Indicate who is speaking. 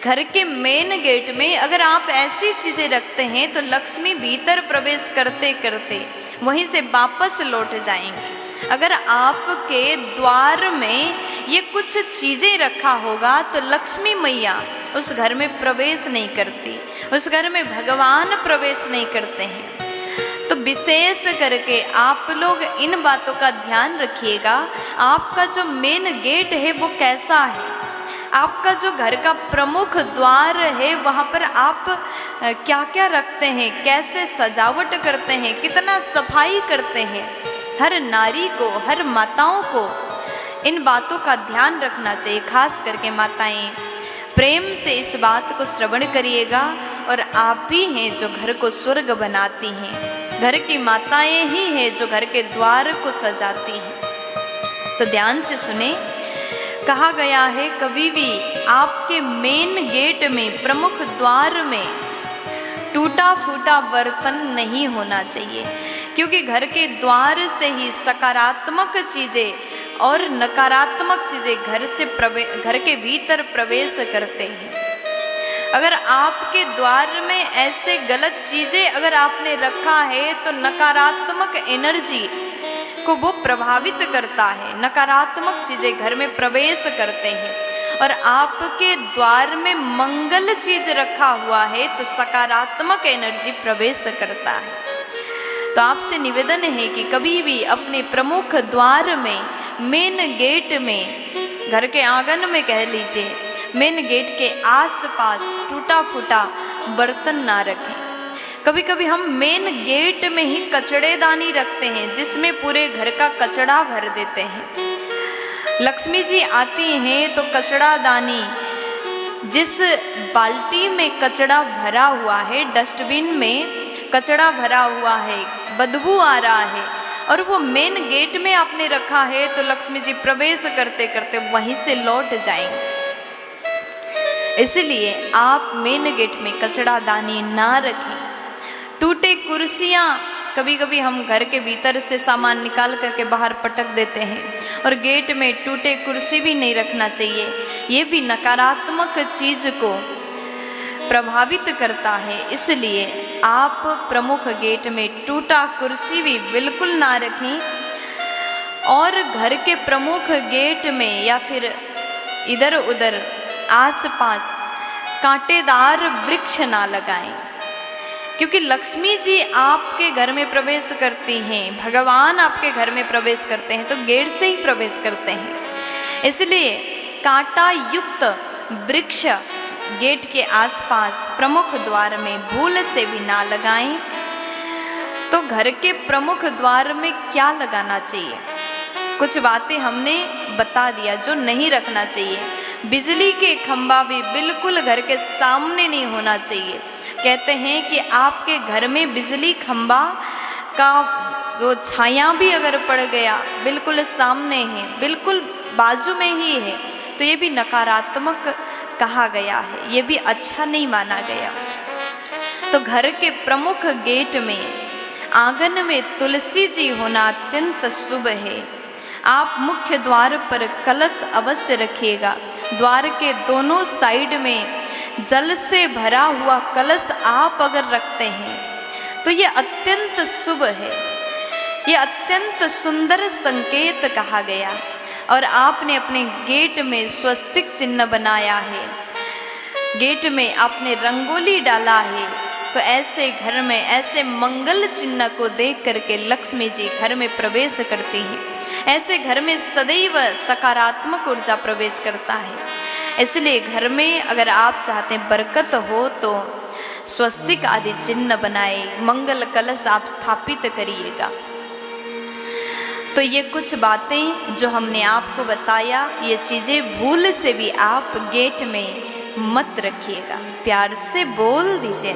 Speaker 1: घर के main gate में अगर आप ऐसी चीज़ें रखते हैं तो लक्ष्मी भीतर प्रवेश करते करते वहीं से वापस लौट जाएंगी। अगर आपके द्वार में ये कुछ चीज़ें रखा होगा तो लक्ष्मी मैया उस घर में प्रवेश नहीं करती, उस घर में भगवान प्रवेश नहीं करते हैं। तो विशेष करके आप लोग इन बातों का ध्यान रखिएगा। आपका जो मेन गेट है वो कैसा है, आपका जो घर का प्रमुख द्वार है वहाँ पर आप क्या क्या रखते हैं, कैसे सजावट करते हैं, कितना सफाई करते हैं। हर नारी को, हर माताओं को इन बातों का ध्यान रखना चाहिए। खास करके माताएं प्रेम से इस बात को श्रवण करिएगा। और आप ही हैं जो घर को स्वर्ग बनाती हैं, घर की माताएं ही हैं जो घर के द्वार को सजाती हैं। तो ध्यान से सुने, कहा गया है कभी भी आपके मेन गेट में, प्रमुख द्वार में टूटा फूटा बर्तन नहीं होना चाहिए, क्योंकि घर के द्वार से ही सकारात्मक चीज़ें और नकारात्मक चीज़ें घर के भीतर प्रवेश करते हैं। अगर आपके द्वार में ऐसे गलत चीज़ें अगर आपने रखा है तो नकारात्मक एनर्जी को वो प्रभावित करता है, नकारात्मक चीज़ें घर में प्रवेश करते हैं। और आपके द्वार में मंगल चीज रखा हुआ है तो सकारात्मक एनर्जी प्रवेश करता है। तो आपसे निवेदन है कि कभी भी अपने प्रमुख द्वार में, मेन गेट में, घर के आंगन में कह लीजिए, मेन गेट के आसपास टूटा फूटा बर्तन ना रखें। कभी कभी हम मेन गेट में ही कचड़ेदानी रखते हैं जिसमें पूरे घर का कचड़ा भर देते हैं। लक्ष्मी जी आती हैं तो कचड़ादानी, जिस बाल्टी में कचड़ा भरा हुआ है, डस्टबिन में कचड़ा भरा हुआ है, बदबू आ रहा है और वो मेन गेट में आपने रखा है तो लक्ष्मी जी प्रवेश करते करते वहीं से लौट जाएंगे। इसलिए आप मेन गेट में कचड़ादानी ना रखें। टूटे कुर्सियाँ, कभी कभी हम घर के भीतर से सामान निकाल करके बाहर पटक देते हैं और गेट में टूटे कुर्सी भी नहीं रखना चाहिए। ये भी नकारात्मक चीज को प्रभावित करता है। इसलिए आप प्रमुख गेट में टूटा कुर्सी भी बिल्कुल ना रखें और घर के प्रमुख गेट में या फिर इधर उधर आसपास कांटेदार वृक्ष ना लगाएं, क्योंकि लक्ष्मी जी आपके घर में प्रवेश करती हैं, भगवान आपके घर में प्रवेश करते हैं तो गेट से ही प्रवेश करते हैं। इसलिए कांटा युक्त वृक्ष गेट के आसपास प्रमुख द्वार में भूल से भी ना लगाएं। तो घर के प्रमुख द्वार में क्या लगाना चाहिए, कुछ बातें हमने बता दिया जो नहीं रखना चाहिए। बिजली के खंभा भी बिल्कुल घर के सामने नहीं होना चाहिए। कहते हैं कि आपके घर में बिजली खंभा का वो छाया भी अगर पड़ गया, बिल्कुल सामने है, बिल्कुल बाजू में ही है, तो ये भी नकारात्मक कहा गया है, ये भी अच्छा नहीं माना गया। तो घर के प्रमुख गेट में, आंगन में तुलसी जी होना अत्यंत शुभ है। आप मुख्य द्वार पर कलश अवश्य रखिएगा। द्वार के दोनों साइड में जल से भरा हुआ कलश आप अगर रखते हैं तो ये अत्यंत शुभ है, ये अत्यंत सुंदर संकेत कहा गया। और आपने अपने गेट में स्वस्तिक चिन्ह बनाया है, गेट में आपने रंगोली डाला है, तो ऐसे घर में ऐसे मंगल चिन्ह को देख करके लक्ष्मी जी घर में प्रवेश करती हैं। ऐसे घर में सदैव सकारात्मक ऊर्जा प्रवेश करता है। इसलिए घर में अगर आप चाहते हैं बरकत हो तो स्वस्तिक आदि चिन्ह बनाए, मंगल कलश आप स्थापित करिएगा। तो ये कुछ बातें जो हमने आपको बताया, ये चीज़ें भूल से भी आप गेट में मत रखिएगा। प्यार से बोल दीजिए।